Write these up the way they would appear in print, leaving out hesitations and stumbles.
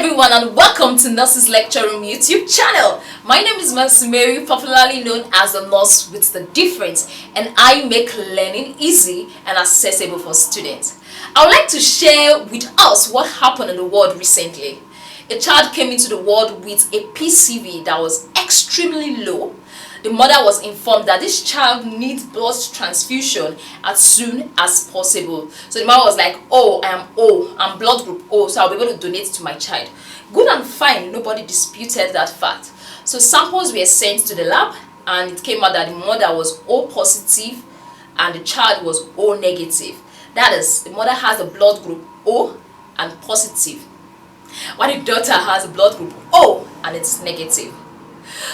everyone, and welcome to Nurses Lecture Room YouTube channel. My name is Mary, popularly known as the Nurse with the Difference, and I make learning easy and accessible for students. I would like to share with us what happened in the world recently. A child came into the world with a PCV that was extremely low. The mother was informed that this child needs blood transfusion as soon as possible. So the mother was like, oh, I am O, I'm blood group O, so I'll be able to donate to my child. Good and fine, nobody disputed that fact. So samples were sent to the lab and it came out that the mother was O positive and the child was O negative. That is, the mother has a blood group O and positive, while the daughter has a blood group O and it's negative.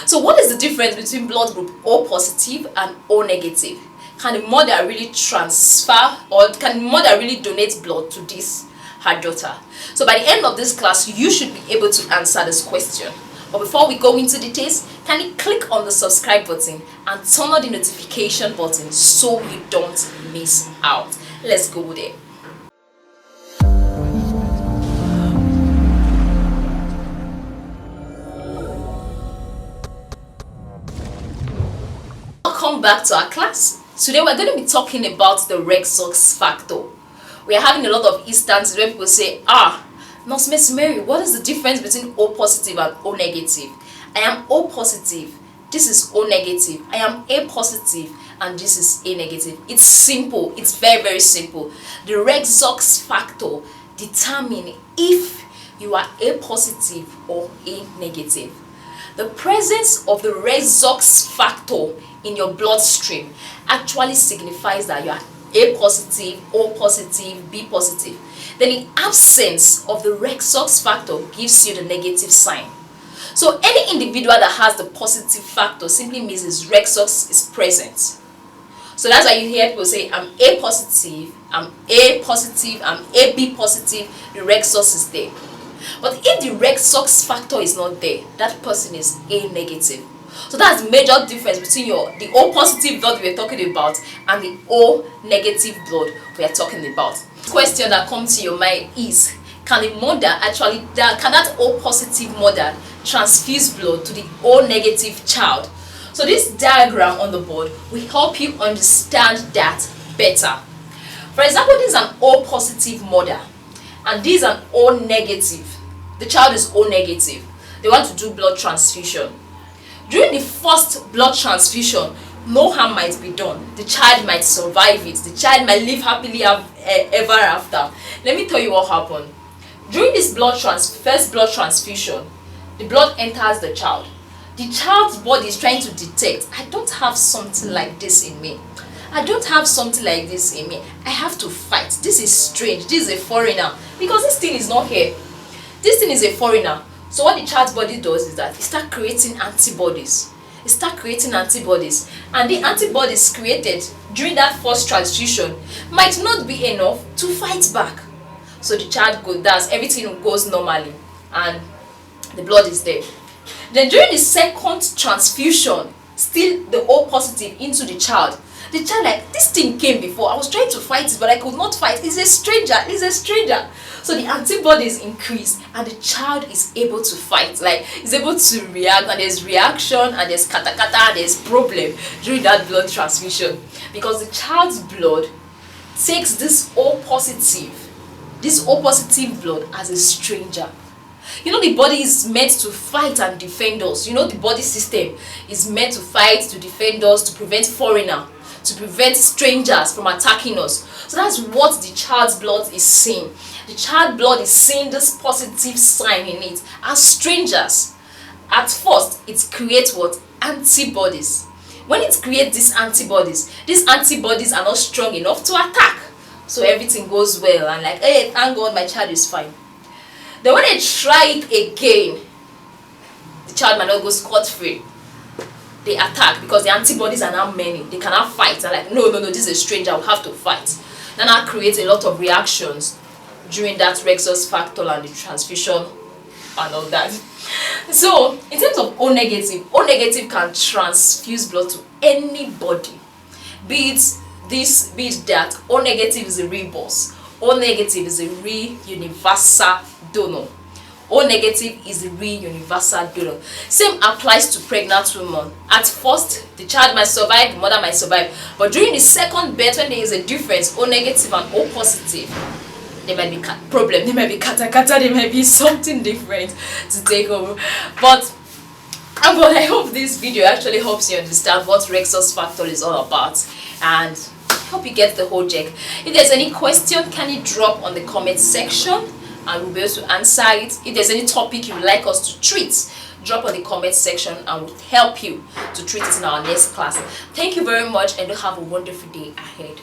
So what is the difference between blood group O positive and O negative? Can the mother really transfer, or can the mother really donate blood to this, her daughter? So by the end of this class, you should be able to answer this question. But before we go into details, can you click on the subscribe button and turn on the notification button so you don't miss out? Let's go there. Welcome back to our class. Today we're going to be talking about the Rhesus factor. We are having a lot of instances where people say, Nurse Miss Mary, what is the difference between O positive and O negative? I am O positive, this is O negative. I am A positive and this is A negative. It's simple, it's very simple. The Rhesus factor determines if you are A positive or A negative. The presence of the Rhesus factor in your bloodstream actually signifies that you are A positive, O positive, B positive. Then the absence of the Rhesus factor gives you the negative sign. So any individual that has the positive factor simply means his Rhesus is present. So that's why you hear people say, I'm A positive, I'm A positive, I'm AB positive, the Rhesus is there. But if the Rhesus factor is not there, that person is A negative. So that's the major difference between the O positive blood we are talking about and the O negative blood we are talking about. The question that comes to your mind is, can that O positive mother transfuse blood to the O negative child? So this diagram on the board will help you understand that better. For example, this is an O positive mother and this is an O negative. The child is O negative. They want to do blood transfusion. During the first blood transfusion, no harm might be done. The child might survive it. The child might live happily ever after. Let me tell you what happened. During this first blood transfusion, the blood enters the child. The child's body is trying to detect, I don't have something like this in me. I don't have something like this in me. I have to fight. This is strange. This is a foreigner. Because this thing is not here. This thing is a foreigner. So what the child's body does is that it starts creating antibodies. And the antibodies created during that first transfusion might not be enough to fight back. So the child does, everything goes normally and the blood is there. Then during the second transfusion, still the O positive into the child like, this thing came before, I was trying to fight it but I could not fight, it's a stranger. So the antibodies increase and the child is able to fight, like is able to react, and there's reaction and there's kata, there's problem during that blood transfusion because the child's blood takes this O positive blood as a stranger. You know, the body is meant to fight and defend us. You know, the body system is meant to fight, to defend us, to prevent foreigner, to prevent strangers from attacking us. So that's what the child's blood is seeing. The child blood is seeing this positive sign in it as strangers. At first, it creates what? Antibodies. When it creates these antibodies are not strong enough to attack. So everything goes well and like, hey, thank God my child is fine. Then when they try it again, the child might not go scot-free. They attack because the antibodies are now many. They cannot fight. They're like, no, this is a stranger, we'll have to fight. Then that creates a lot of reactions during that Rhesus factor and the transfusion and all that. So in terms of O negative can transfuse blood to anybody. Be it that O negative is a real boss. O negative is a real universal donor. O negative is the real universal donor. Same applies to pregnant women. At first, the child might survive, the mother might survive, but during the second birth, when there is a difference, O negative and O positive, there might be problem, there might be kata, there might be something different to take over. But I hope this video actually helps you understand what Rhesus factor is all about, and I hope you get the whole gist. If there's any question, can you drop on the comment section and we'll be able to answer it. If there's any topic you would like us to treat, drop on the comment section and we'll help you to treat it in our next class. Thank you very much and do have a wonderful day ahead.